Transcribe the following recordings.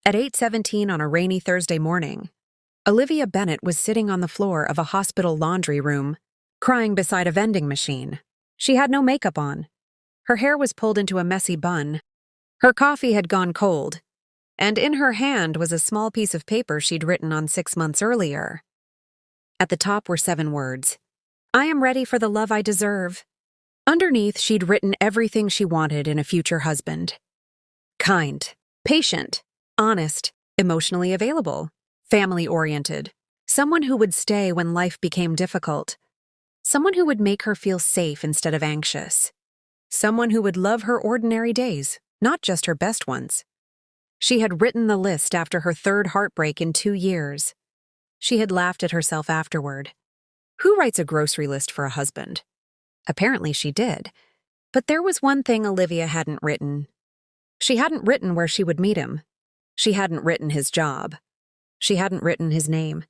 At 8:17 on a rainy Thursday morning, Olivia Bennett was sitting on the floor of a hospital laundry room, crying beside a vending machine. She had no makeup on. Her hair was pulled into a messy bun. Her coffee had gone cold, and in her hand was a small piece of paper she'd written on 6 months earlier. At the top were 7 words. "I am ready for the love I deserve." Underneath, she'd written everything she wanted in a future husband. Kind, patient, honest, emotionally available, family-oriented, someone who would stay when life became difficult, someone who would make her feel safe instead of anxious, someone who would love her ordinary days, not just her best ones. She had written the list after her 3rd heartbreak in 2 years. She had laughed at herself afterward. Who writes a grocery list for a husband? Apparently she did. But there was one thing Olivia hadn't written. She hadn't written where she would meet him. She hadn't written his job. She hadn't written his name.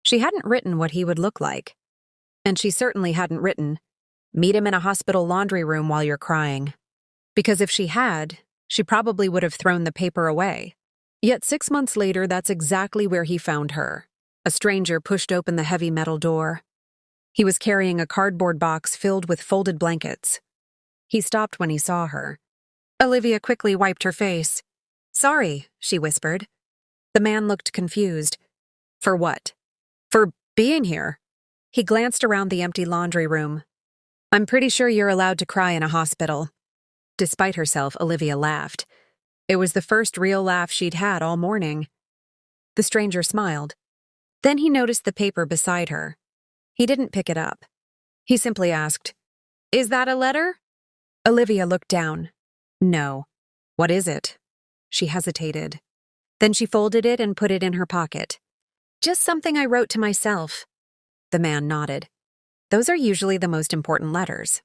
She hadn't written what he would look like. And she certainly hadn't written, "Meet him in a hospital laundry room while you're crying." Because if she had, she probably would have thrown the paper away. Yet 6 months later, that's exactly where he found her. A stranger pushed open the heavy metal door. He was carrying a cardboard box filled with folded blankets. He stopped when he saw her. Olivia quickly wiped her face. "Sorry," she whispered. The man looked confused. "For what?" "For being here." He glanced around the empty laundry room. "I'm pretty sure you're allowed to cry in a hospital." Despite herself, Olivia laughed. It was the first real laugh she'd had all morning. The stranger smiled. Then he noticed the paper beside her. He didn't pick it up. He simply asked, "Is that a letter?" Olivia looked down. "No." "What is it?" She hesitated. Then she folded it and put it in her pocket. "Just something I wrote to myself." The man nodded. Those are usually the most important letters.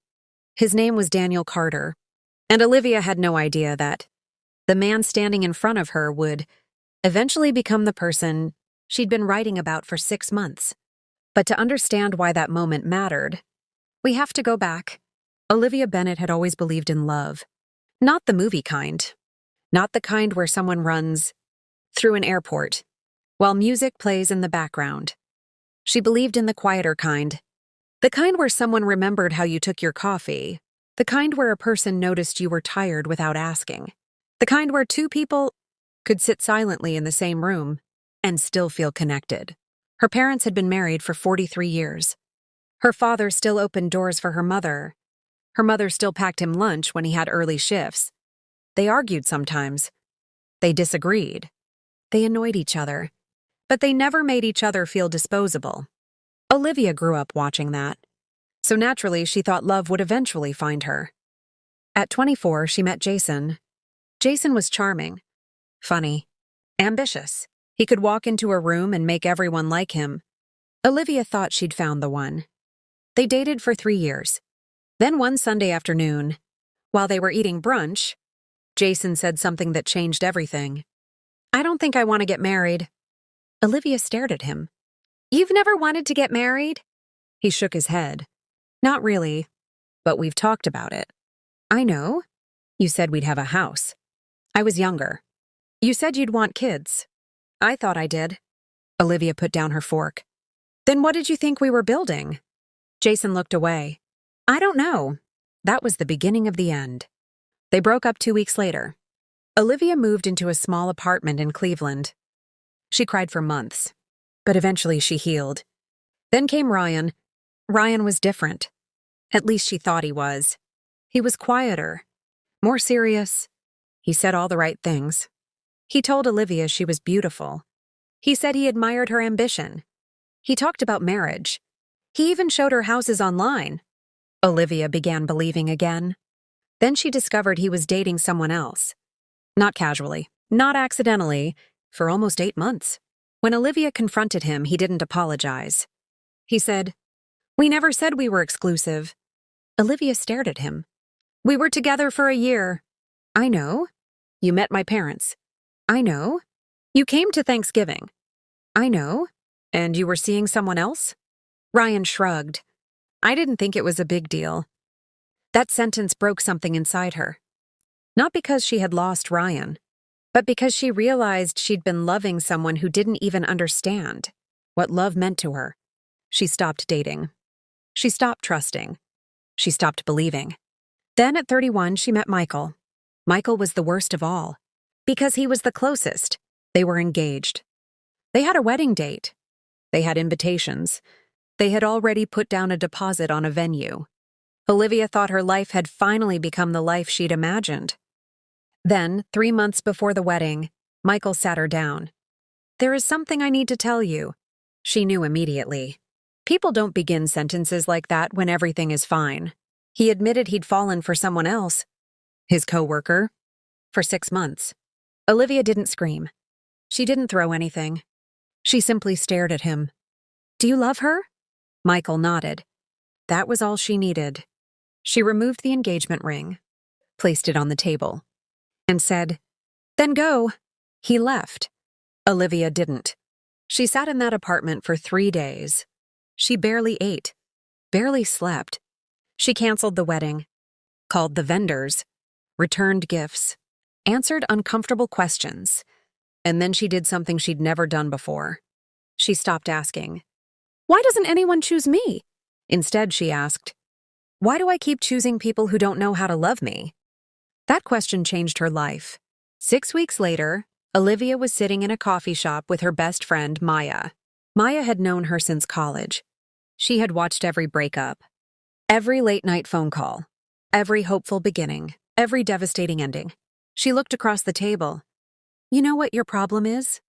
His name was Daniel Carter, and Olivia had no idea that the man standing in front of her would eventually become the person she'd been writing about for 6 months. But to understand why that moment mattered, we have to go back. Olivia Bennett had always believed in love. Not the movie kind. Not the kind where someone runs through an airport while music plays in the background. She believed in the quieter kind. The kind where someone remembered how you took your coffee. The kind where a person noticed you were tired without asking. The kind where 2 people could sit silently in the same room and still feel connected. Her parents had been married for 43 years. Her father still opened doors for her mother. Her mother still packed him lunch when he had early shifts. They argued sometimes. They disagreed. They annoyed each other. But they never made each other feel disposable. Olivia grew up watching that. So naturally, she thought love would eventually find her. At 24, she met Jason. Jason was charming, funny, ambitious. He could walk into a room and make everyone like him. Olivia thought she'd found the one. They dated for 3 years. Then one Sunday afternoon, while they were eating brunch, Jason said something that changed everything. "I don't think I want to get married." Olivia stared at him. "You've never wanted to get married?" He shook his head. "Not really, but we've talked about it." "I know. You said we'd have a house." "I was younger." "You said you'd want kids." "I thought I did." Olivia put down her fork. "Then what did you think we were building?" Jason looked away. "I don't know." That was the beginning of the end. They broke up 2 weeks later. Olivia moved into a small apartment in Cleveland. She cried for months, but eventually she healed. Then came Ryan. Ryan was different. At least she thought he was. He was quieter, more serious. He said all the right things. He told Olivia she was beautiful. He said he admired her ambition. He talked about marriage. He even showed her houses online. Olivia began believing again. Then she discovered he was dating someone else. Not casually, not accidentally, for almost 8 months. When Olivia confronted him, he didn't apologize. He said, "We never said we were exclusive." Olivia stared at him. "We were together for a year." "I know. You met my parents." "I know. You came to Thanksgiving." "I know. And you were seeing someone else?" Ryan shrugged. "I didn't think it was a big deal." That sentence broke something inside her. Not because she had lost Ryan, but because she realized she'd been loving someone who didn't even understand what love meant to her. She stopped dating. She stopped trusting. She stopped believing. Then at 31, she met Michael. Michael was the worst of all, because he was the closest. They were engaged. They had a wedding date. They had invitations. They had already put down a deposit on a venue. Olivia thought her life had finally become the life she'd imagined. Then, 3 months before the wedding, Michael sat her down. "There is something I need to tell you." She knew immediately. People don't begin sentences like that when everything is fine. He admitted he'd fallen for someone else. His coworker. For 6 months. Olivia didn't scream. She didn't throw anything. She simply stared at him. "Do you love her?" Michael nodded. That was all she needed. She removed the engagement ring, placed it on the table, and said, "Then go." He left. Olivia didn't. She sat in that apartment for 3 days. She barely ate, barely slept. She canceled the wedding, called the vendors, returned gifts, answered uncomfortable questions, and then she did something she'd never done before. She stopped asking, "Why doesn't anyone choose me?" Instead, she asked, "Why do I keep choosing people who don't know how to love me?" That question changed her life. 6 weeks later, Olivia was sitting in a coffee shop with her best friend, Maya. Maya had known her since college. She had watched every breakup, every late-night phone call, every hopeful beginning, every devastating ending. She looked across the table. "You know what your problem is?"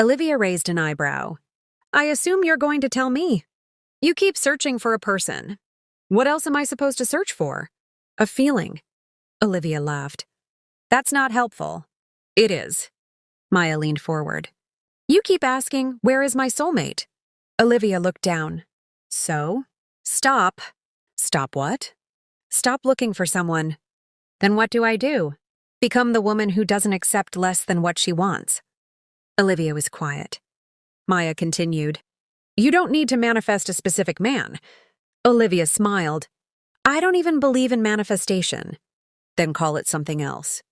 Olivia raised an eyebrow. "I assume you're going to tell me. You keep searching for a person. What else am I supposed to search for?" "A feeling." Olivia laughed. "That's not helpful." "It is." Maya leaned forward. "You keep asking, 'Where is my soulmate?'" Olivia looked down. "So? Stop." "Stop what?" "Stop looking for someone." "Then what do I do? Become the woman who doesn't accept less than what she wants?" Olivia was quiet. Maya continued, "You don't need to manifest a specific man." Olivia smiled. "I don't even believe in manifestation." "Then call it something else."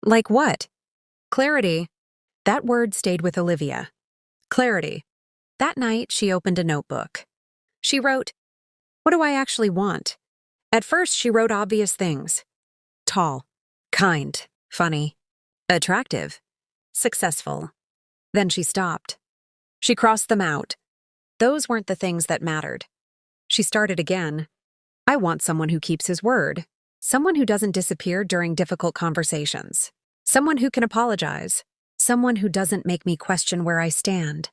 "Like what?" "Clarity." That word stayed with Olivia. Clarity. That night, she opened a notebook. She wrote, "What do I actually want?" At first, she wrote obvious things. Tall, kind, funny, attractive, successful. Then she stopped. She crossed them out. Those weren't the things that mattered. She started again. "I want someone who keeps his word. Someone who doesn't disappear during difficult conversations. Someone who can apologize. Someone who doesn't make me question where I stand.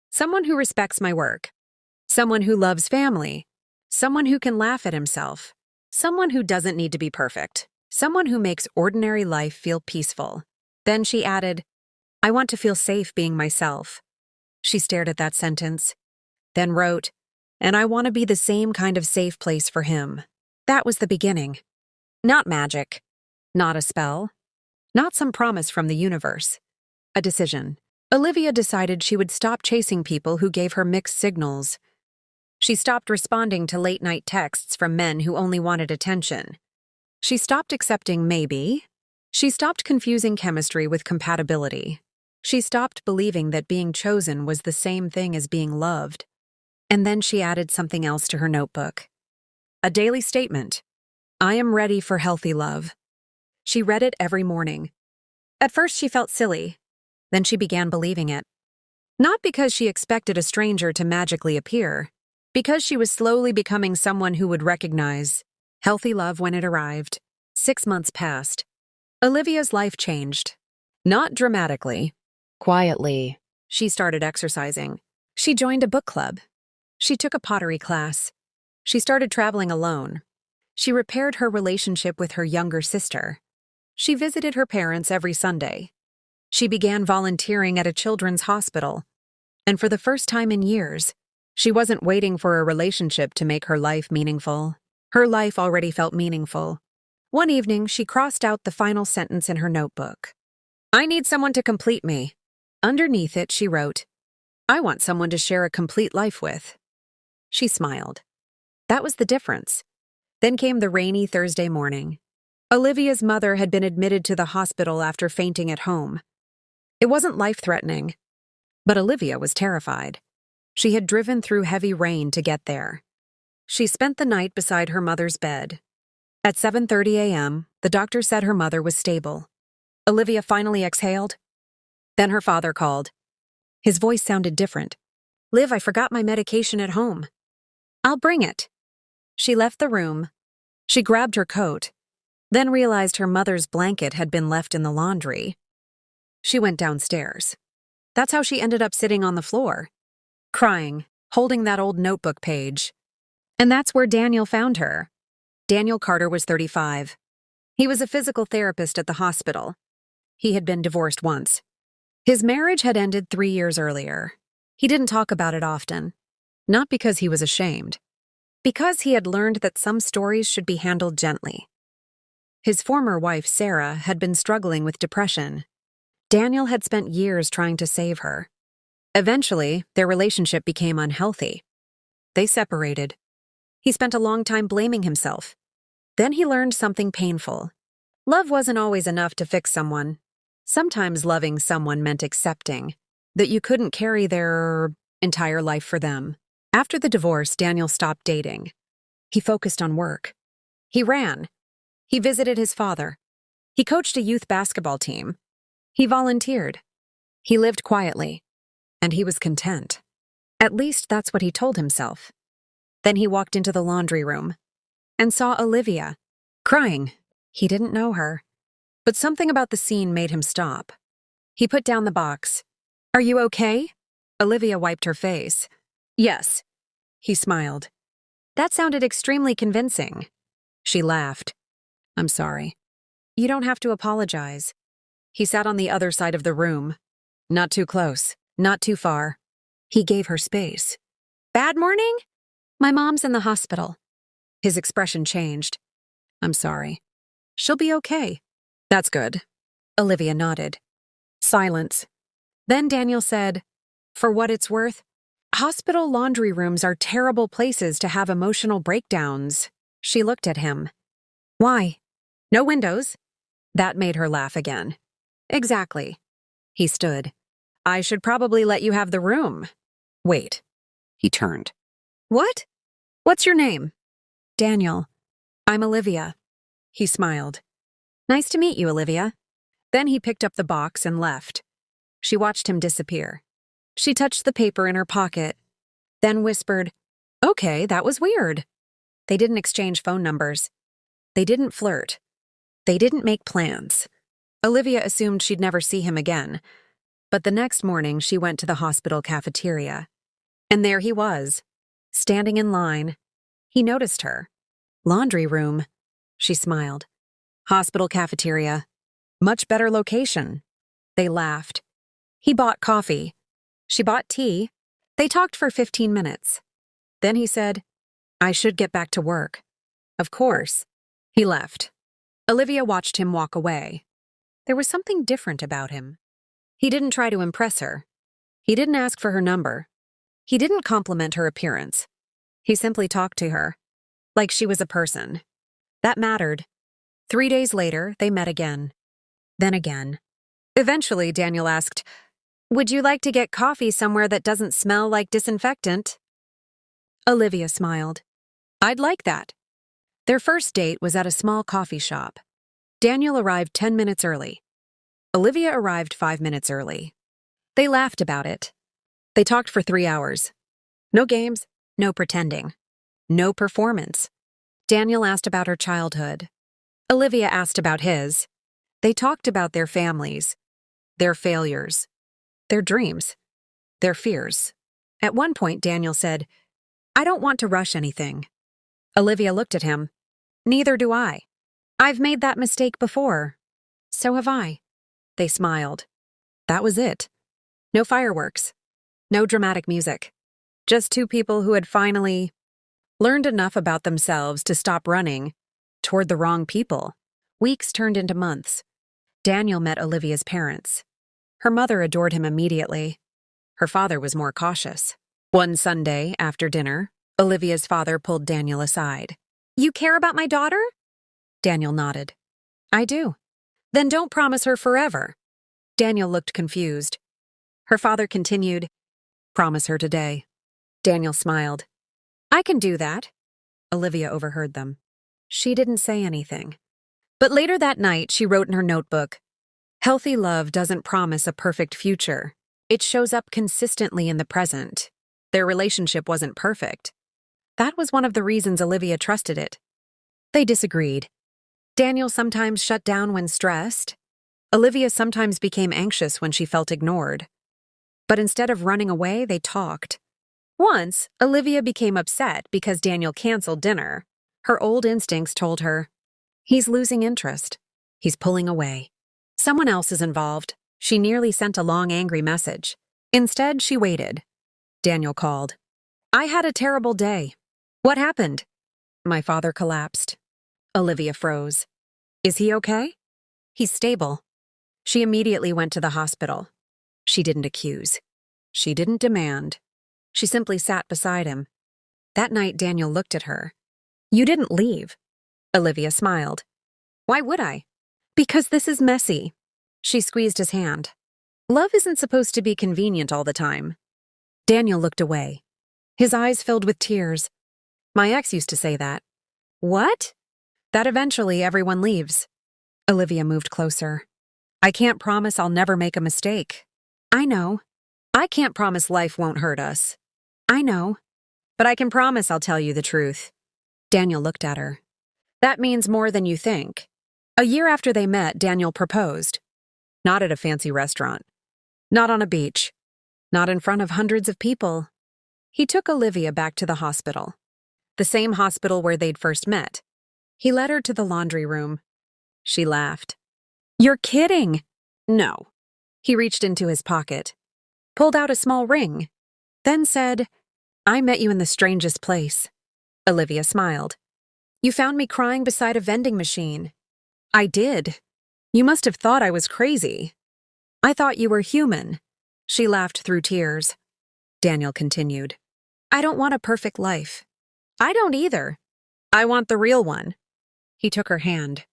Someone who respects my work. Someone who loves family. Someone who can laugh at himself. Someone who doesn't need to be perfect. Someone who makes ordinary life feel peaceful." Then she added, "I want to feel safe being myself." She stared at that sentence, then wrote, "And I want to be the same kind of safe place for him." That was the beginning. Not magic. Not a spell. Not some promise from the universe. A decision. Olivia decided she would stop chasing people who gave her mixed signals. She stopped responding to late-night texts from men who only wanted attention. She stopped accepting maybe. She stopped confusing chemistry with compatibility. She stopped believing that being chosen was the same thing as being loved. And then she added something else to her notebook. A daily statement. "I am ready for healthy love." She read it every morning. At first she felt silly. Then she began believing it. Not because she expected a stranger to magically appear, because she was slowly becoming someone who would recognize healthy love when it arrived. 6 months passed. Olivia's life changed. Not dramatically. Quietly. She started exercising. She joined a book club. She took a pottery class. She started traveling alone. She repaired her relationship with her younger sister. She visited her parents every Sunday. She began volunteering at a children's hospital. And for the first time in years, she wasn't waiting for a relationship to make her life meaningful. Her life already felt meaningful. One evening, she crossed out the final sentence in her notebook. "I need someone to complete me." Underneath it, she wrote, "I want someone to share a complete life with." She smiled. That was the difference. Then came the rainy Thursday morning. Olivia's mother had been admitted to the hospital after fainting at home. It wasn't life-threatening, but Olivia was terrified. She had driven through heavy rain to get there. She spent the night beside her mother's bed. At 7:30 a.m., the doctor said her mother was stable. Olivia finally exhaled. Then her father called. His voice sounded different. "Liv, I forgot my medication at home." "I'll bring it." She left the room. She grabbed her coat, then realized her mother's blanket had been left in the laundry. She went downstairs. That's how she ended up sitting on the floor, crying, holding that old notebook page. And that's where Daniel found her. Daniel Carter was 35. He was a physical therapist at the hospital. He had been divorced once. His marriage had ended 3 years earlier. He didn't talk about it often, not because he was ashamed, because he had learned that some stories should be handled gently. His former wife, Sarah, had been struggling with depression. Daniel had spent years trying to save her. Eventually, their relationship became unhealthy. They separated. He spent a long time blaming himself. Then he learned something painful. Love wasn't always enough to fix someone. Sometimes loving someone meant accepting that you couldn't carry their entire life for them. After the divorce, Daniel stopped dating. He focused on work. He ran. He visited his father. He coached a youth basketball team. He volunteered. He lived quietly. And he was content. At least that's what he told himself. Then he walked into the laundry room and saw Olivia, crying. He didn't know her. But something about the scene made him stop. He put down the box. "Are you okay?" Olivia wiped her face. "Yes." He smiled. "That sounded extremely convincing." She laughed. "I'm sorry." "You don't have to apologize." He sat on the other side of the room. Not too close, not too far. He gave her space. "Bad morning?" "My mom's in the hospital." His expression changed. "I'm sorry." "She'll be okay." "That's good." Olivia nodded. Silence. Then Daniel said, "For what it's worth, hospital laundry rooms are terrible places to have emotional breakdowns." She looked at him. "Why?" "No windows." That made her laugh again. "Exactly." He stood. "I should probably let you have the room." "Wait." He turned. "What? What's your name?" "Daniel." "I'm Olivia." He smiled. "Nice to meet you, Olivia." Then he picked up the box and left. She watched him disappear. She touched the paper in her pocket, then whispered, "Okay, that was weird." They didn't exchange phone numbers. They didn't flirt. They didn't make plans. Olivia assumed she'd never see him again. But the next morning, she went to the hospital cafeteria. And there he was, standing in line. He noticed her. "Laundry room." She smiled. "Hospital cafeteria. Much better location." They laughed. He bought coffee. She bought tea. They talked for 15 minutes. Then he said, "I should get back to work." "Of course." He left. Olivia watched him walk away. There was something different about him. He didn't try to impress her. He didn't ask for her number. He didn't compliment her appearance. He simply talked to her, like she was a person. That mattered. 3 days later, they met again. Then again. Eventually, Daniel asked, "Would you like to get coffee somewhere that doesn't smell like disinfectant?" Olivia smiled. "I'd like that." Their first date was at a small coffee shop. Daniel arrived 10 minutes early. Olivia arrived 5 minutes early. They laughed about it. They talked for 3 hours. No games, no pretending, no performance. Daniel asked about her childhood. Olivia asked about his. They talked about their families, their failures, their dreams, their fears. At one point, Daniel said, "I don't want to rush anything." Olivia looked at him. "Neither do I. I've made that mistake before." "So have I." They smiled. That was it. No fireworks. No dramatic music. Just two people who had finally learned enough about themselves to stop running toward the wrong people. Weeks turned into months. Daniel met Olivia's parents. Her mother adored him immediately. Her father was more cautious. One Sunday, after dinner, Olivia's father pulled Daniel aside. "You care about my daughter?" Daniel nodded. I do. Then don't promise her forever. Daniel looked confused. Her father continued, Promise her today. Daniel smiled. I can do that. Olivia overheard them. She didn't say anything. But later that night, she wrote in her notebook, Healthy love doesn't promise a perfect future. It shows up consistently in the present. Their relationship wasn't perfect. That was one of the reasons Olivia trusted it. They disagreed. Daniel sometimes shut down when stressed. Olivia sometimes became anxious when she felt ignored. But instead of running away, they talked. Once, Olivia became upset because Daniel canceled dinner. Her old instincts told her, He's losing interest. He's pulling away. Someone else is involved. She nearly sent a long, angry message. Instead, she waited. Daniel called. I had a terrible day. What happened? My father collapsed. Olivia froze. Is he okay? He's stable. She immediately went to the hospital. She didn't accuse. She didn't demand. She simply sat beside him. That night, Daniel looked at her. You didn't leave. Olivia smiled. Why would I? Because this is messy. She squeezed his hand. Love isn't supposed to be convenient all the time. Daniel looked away. His eyes filled with tears. My ex used to say that. What? That eventually everyone leaves. Olivia moved closer. I can't promise I'll never make a mistake. I know. I can't promise life won't hurt us. I know. But I can promise I'll tell you the truth. Daniel looked at her. That means more than you think. A year after they met, Daniel proposed. Not at a fancy restaurant. Not on a beach. Not in front of hundreds of people. He took Olivia back to the hospital. The same hospital where they'd first met. He led her to the laundry room. She laughed. You're kidding. No. He reached into his pocket, pulled out a small ring, then said, I met you in the strangest place. Olivia smiled. You found me crying beside a vending machine. I did. You must have thought I was crazy. I thought you were human. She laughed through tears. Daniel continued. I don't want a perfect life. I don't either. I want the real one. He took her hand.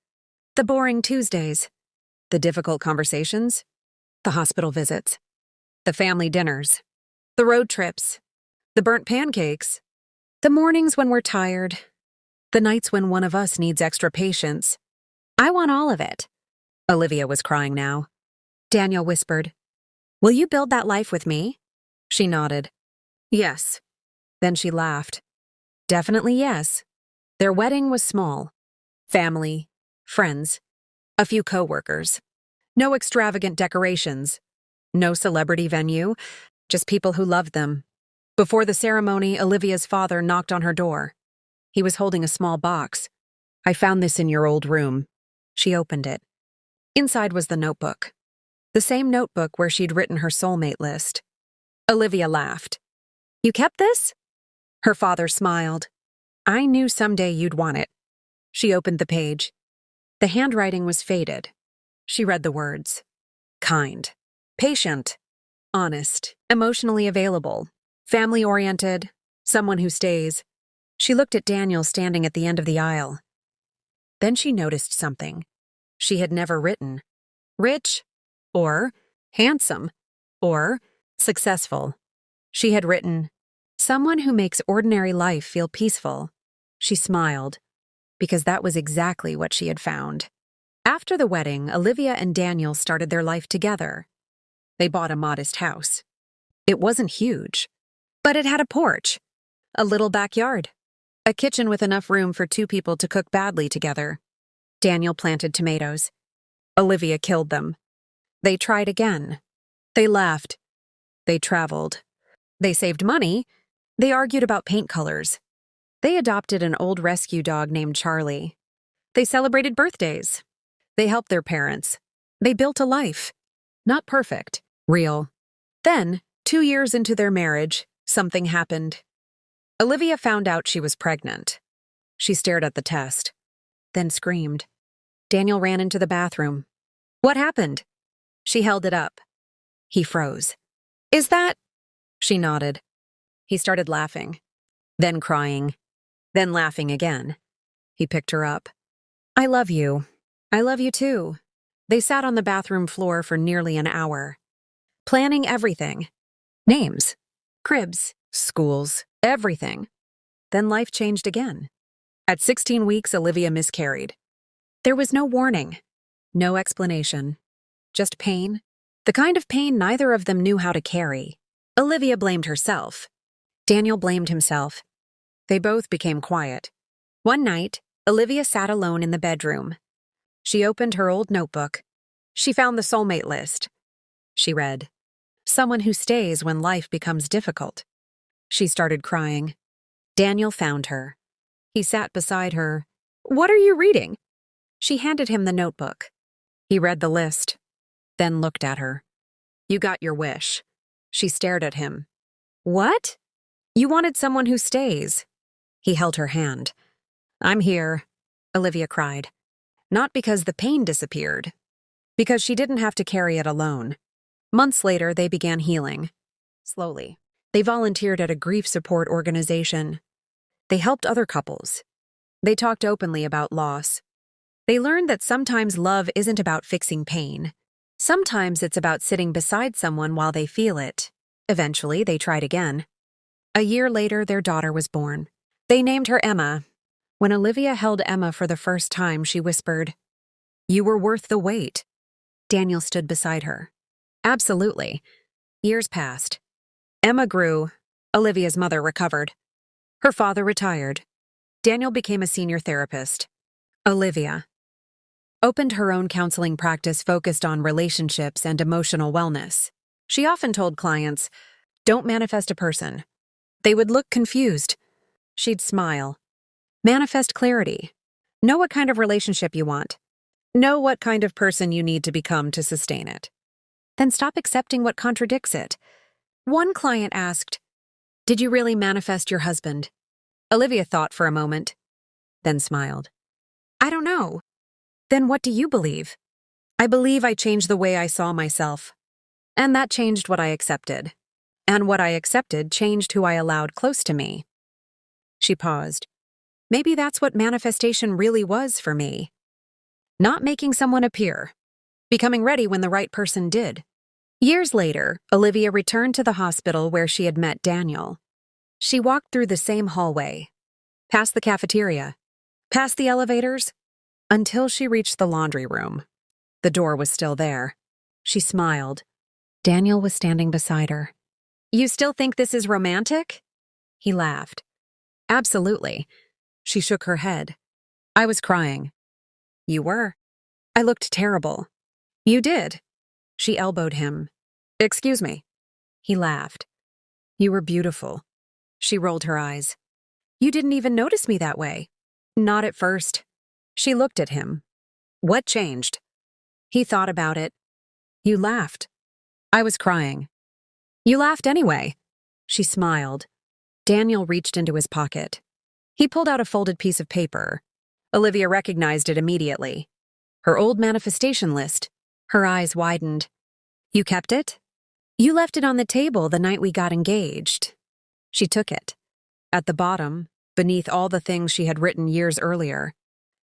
The boring Tuesdays. The difficult conversations. The hospital visits. The family dinners. The road trips. The burnt pancakes. The mornings when we're tired. The nights when one of us needs extra patience. I want all of it. Olivia was crying now. Daniel whispered, Will you build that life with me? She nodded. Yes. Then she laughed. Definitely yes. Their wedding was small. Family, friends, a few co-workers. No extravagant decorations. No celebrity venue, just people who loved them. Before the ceremony, Olivia's father knocked on her door. He was holding a small box. I found this in your old room. She opened it. Inside was the notebook. The same notebook where she'd written her soulmate list. Olivia laughed. You kept this? Her father smiled. I knew someday you'd want it. She opened the page. The handwriting was faded. She read the words. Kind. Patient. Honest. Emotionally available. Family-oriented. Someone who stays. She looked at Daniel standing at the end of the aisle. Then she noticed something she had never written. Rich, or handsome, or successful. She had written, someone who makes ordinary life feel peaceful. She smiled, because that was exactly what she had found. After the wedding, Olivia and Daniel started their life together. They bought a modest house. It wasn't huge, but it had a porch, a little backyard, a kitchen with enough room for two people to cook badly together. Daniel planted tomatoes. Olivia killed them. They tried again. They laughed. They traveled. They saved money. They argued about paint colors. They adopted an old rescue dog named Charlie. They celebrated birthdays. They helped their parents. They built a life. Not perfect, real. Then, 2 years into their marriage, something happened. Olivia found out she was pregnant. She stared at the test, then screamed. Daniel ran into the bathroom. What happened? She held it up. He froze. Is that? She nodded. He started laughing, then crying, then laughing again. He picked her up. I love you. I love you too. They sat on the bathroom floor for nearly an hour, planning everything. Names, cribs, schools, everything. Then life changed again. At 16 weeks, Olivia miscarried. There was no warning, no explanation, just pain. The kind of pain neither of them knew how to carry. Olivia blamed herself. Daniel blamed himself. They both became quiet. One night, Olivia sat alone in the bedroom. She opened her old notebook. She found the soulmate list. She read, "Someone who stays when life becomes difficult." She started crying. Daniel found her. He sat beside her. "What are you reading?" She handed him the notebook. He read the list, then looked at her. "You got your wish." She stared at him. "What?" "You wanted someone who stays." He held her hand. "I'm here," Olivia cried. Not because the pain disappeared, because she didn't have to carry it alone. Months later, they began healing. Slowly. They volunteered at a grief support organization. They helped other couples. They talked openly about loss. They learned that sometimes love isn't about fixing pain. Sometimes it's about sitting beside someone while they feel it. Eventually, they tried again. A year later, their daughter was born. They named her Emma. When Olivia held Emma for the first time, she whispered, "You were worth the wait." Daniel stood beside her. Absolutely. Years passed. Emma grew. Olivia's mother recovered. Her father retired. Daniel became a senior therapist. Olivia opened her own counseling practice focused on relationships and emotional wellness. She often told clients, "Don't manifest a person." They would look confused. She'd smile. "Manifest clarity. Know what kind of relationship you want. Know what kind of person you need to become to sustain it. Then stop accepting what contradicts it." One client asked, "Did you really manifest your husband?" Olivia thought for a moment, then smiled. "I don't know." "Then what do you believe?" "I believe I changed the way I saw myself. And that changed what I accepted. And what I accepted changed who I allowed close to me." She paused. Maybe that's what manifestation really was for me. Not making someone appear. Becoming ready when the right person did. Years later, Olivia returned to the hospital where she had met Daniel. She walked through the same hallway, past the cafeteria, past the elevators, until she reached the laundry room. The door was still there. She smiled. Daniel was standing beside her. "You still think this is romantic?" He laughed. "Absolutely." She shook her head. "I was crying." "You were." "I looked terrible." "You did." She elbowed him. "Excuse me." He laughed. "You were beautiful." She rolled her eyes. "You didn't even notice me that way." "Not at first." She looked at him. "What changed?" He thought about it. "You laughed." "I was crying." "You laughed anyway." She smiled. Daniel reached into his pocket. He pulled out a folded piece of paper. Olivia recognized it immediately. Her old manifestation list. Her eyes widened. "You kept it?" "You left it on the table the night we got engaged." She took it. At the bottom, beneath all the things she had written years earlier,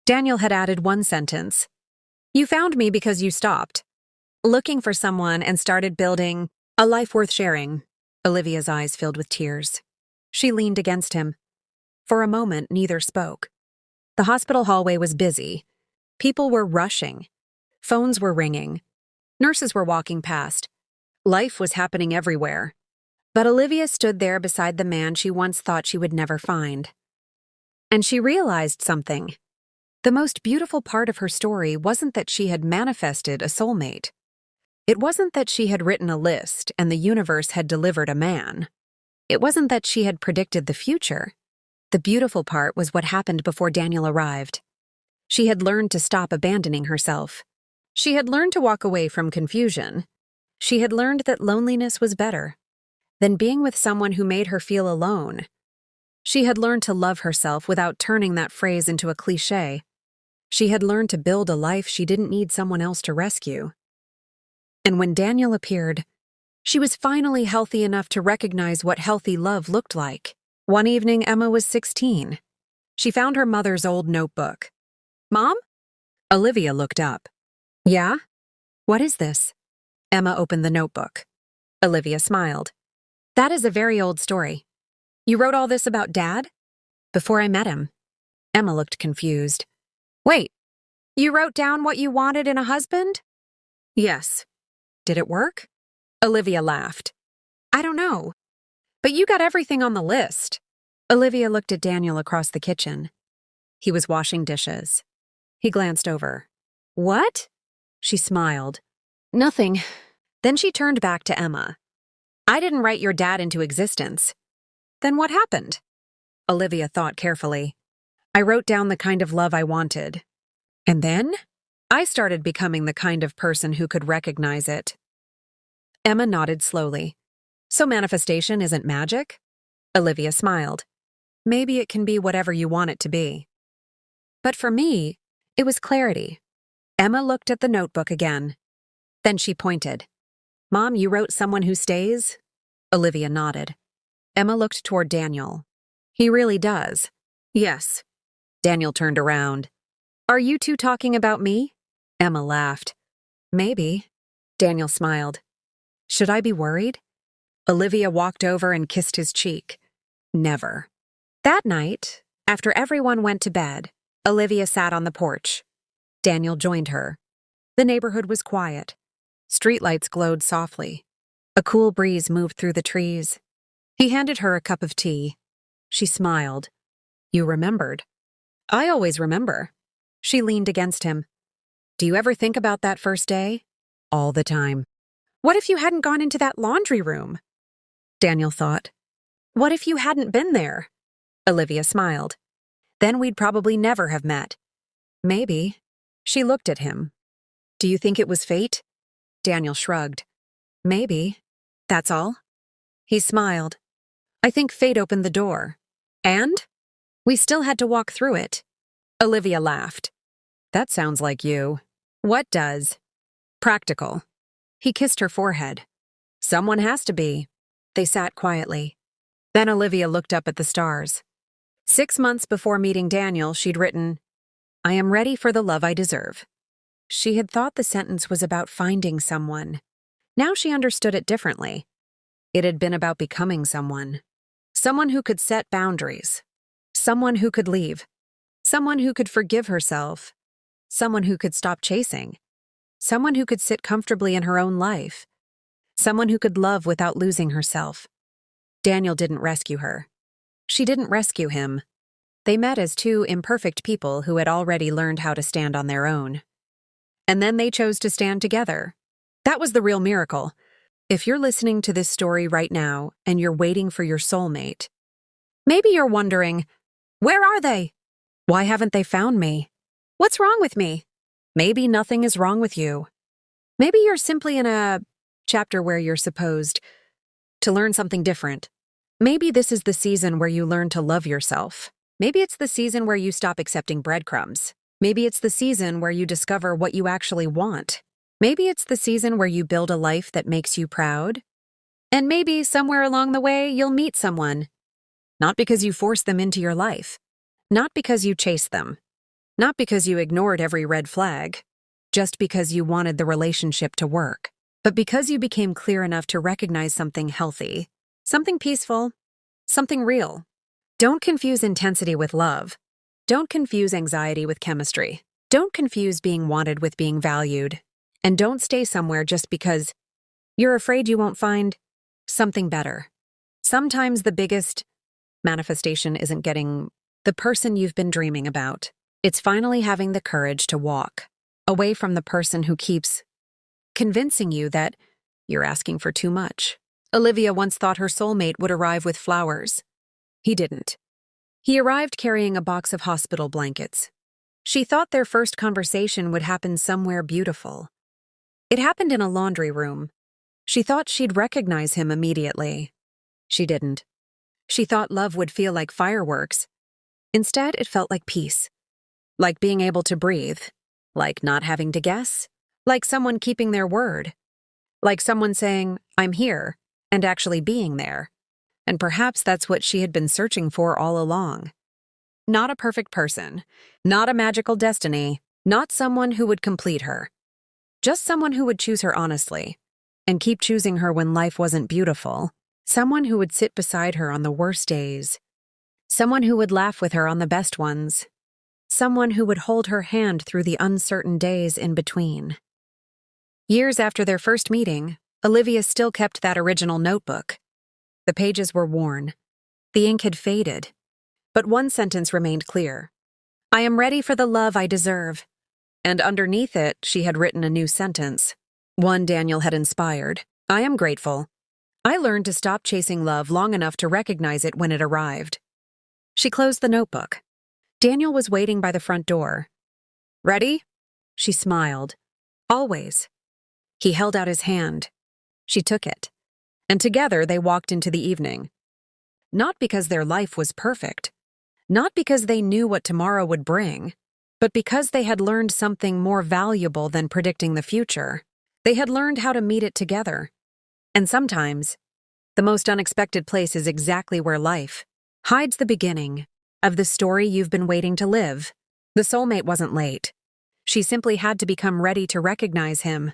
Daniel had added one sentence. "You found me because you stopped looking for someone and started building a life worth sharing." Olivia's eyes filled with tears. She leaned against him. For a moment, neither spoke. The hospital hallway was busy. People were rushing. Phones were ringing. Nurses were walking past. Life was happening everywhere. But Olivia stood there beside the man she once thought she would never find. And she realized something. The most beautiful part of her story wasn't that she had manifested a soulmate. It wasn't that she had written a list and the universe had delivered a man. It wasn't that she had predicted the future. The beautiful part was what happened before Daniel arrived. She had learned to stop abandoning herself. She had learned to walk away from confusion. She had learned that loneliness was better than being with someone who made her feel alone. She had learned to love herself without turning that phrase into a cliché. She had learned to build a life she didn't need someone else to rescue. And when Daniel appeared, she was finally healthy enough to recognize what healthy love looked like. One evening, Emma was 16. She found her mother's old notebook. "Mom?" Olivia looked up. Yeah? What is this? Emma opened the notebook. Olivia smiled. That is a very old story. You wrote all this about Dad? Before I met him. Emma looked confused. Wait, you wrote down what you wanted in a husband? Yes. Did it work? Olivia laughed. I don't know. But you got everything on the list. Olivia looked at Daniel across the kitchen. He was washing dishes. He glanced over. What? She smiled. Nothing. Then she turned back to Emma. I didn't write your dad into existence. Then what happened? Olivia thought carefully. I wrote down the kind of love I wanted. And then? I started becoming the kind of person who could recognize it. Emma nodded slowly. So manifestation isn't magic? Olivia smiled. Maybe it can be whatever you want it to be. But for me, it was clarity. Emma looked at the notebook again. Then she pointed. Mom, you wrote someone who stays? Olivia nodded. Emma looked toward Daniel. He really does. Yes. Daniel turned around. Are you two talking about me? Emma laughed. Maybe. Daniel smiled. Should I be worried? Olivia walked over and kissed his cheek. Never. That night, after everyone went to bed, Olivia sat on the porch. Daniel joined her. The neighborhood was quiet. Streetlights glowed softly. A cool breeze moved through the trees. He handed her a cup of tea. She smiled. You remembered. I always remember. She leaned against him. Do you ever think about that first day? All the time. What if you hadn't gone into that laundry room? Daniel thought. What if you hadn't been there? Olivia smiled. Then we'd probably never have met. Maybe. She looked at him. Do you think it was fate? Daniel shrugged. Maybe. That's all? He smiled. I think fate opened the door. And? We still had to walk through it. Olivia laughed. That sounds like you. What does? Practical. He kissed her forehead. Someone has to be. They sat quietly. Then Olivia looked up at the stars. 6 months before meeting Daniel, she'd written, I am ready for the love I deserve. She had thought the sentence was about finding someone. Now she understood it differently. It had been about becoming someone. Someone who could set boundaries. Someone who could leave. Someone who could forgive herself. Someone who could stop chasing. Someone who could sit comfortably in her own life. Someone who could love without losing herself. Daniel didn't rescue her. She didn't rescue him. They met as two imperfect people who had already learned how to stand on their own. And then they chose to stand together. That was the real miracle. If you're listening to this story right now and you're waiting for your soulmate, maybe you're wondering, where are they? Why haven't they found me? What's wrong with me? Maybe nothing is wrong with you. Maybe you're simply in a chapter where you're supposed to learn something different. Maybe this is the season where you learn to love yourself. Maybe it's the season where you stop accepting breadcrumbs. Maybe it's the season where you discover what you actually want. Maybe it's the season where you build a life that makes you proud. And maybe somewhere along the way you'll meet someone. Not because you forced them into your life. Not because you chased them. Not because you ignored every red flag. Just because you wanted the relationship to work. But because you became clear enough to recognize something healthy, something peaceful, something real. Don't confuse intensity with love. Don't confuse anxiety with chemistry. Don't confuse being wanted with being valued. And don't stay somewhere just because you're afraid you won't find something better. Sometimes the biggest manifestation isn't getting the person you've been dreaming about. It's finally having the courage to walk away from the person who keeps convincing you that you're asking for too much. Olivia once thought her soulmate would arrive with flowers. He didn't. He arrived carrying a box of hospital blankets. She thought their first conversation would happen somewhere beautiful. It happened in a laundry room. She thought she'd recognize him immediately. She didn't. She thought love would feel like fireworks. Instead, it felt like peace. Like being able to breathe. Like not having to guess. Like someone keeping their word. Like someone saying, I'm here, and actually being there. And perhaps that's what she had been searching for all along. Not a perfect person. Not a magical destiny. Not someone who would complete her. Just someone who would choose her honestly and keep choosing her when life wasn't beautiful. Someone who would sit beside her on the worst days. Someone who would laugh with her on the best ones. Someone who would hold her hand through the uncertain days in between. Years after their first meeting, Olivia still kept that original notebook. The pages were worn. The ink had faded. But one sentence remained clear. I am ready for the love I deserve. And underneath it, she had written a new sentence. One Daniel had inspired. I am grateful. I learned to stop chasing love long enough to recognize it when it arrived. She closed the notebook. Daniel was waiting by the front door. Ready? She smiled. Always. He held out his hand. She took it. And together they walked into the evening. Not because their life was perfect. Not because they knew what tomorrow would bring. But because they had learned something more valuable than predicting the future. They had learned how to meet it together. And sometimes, the most unexpected place is exactly where life hides the beginning of the story you've been waiting to live. The soulmate wasn't late. She simply had to become ready to recognize him.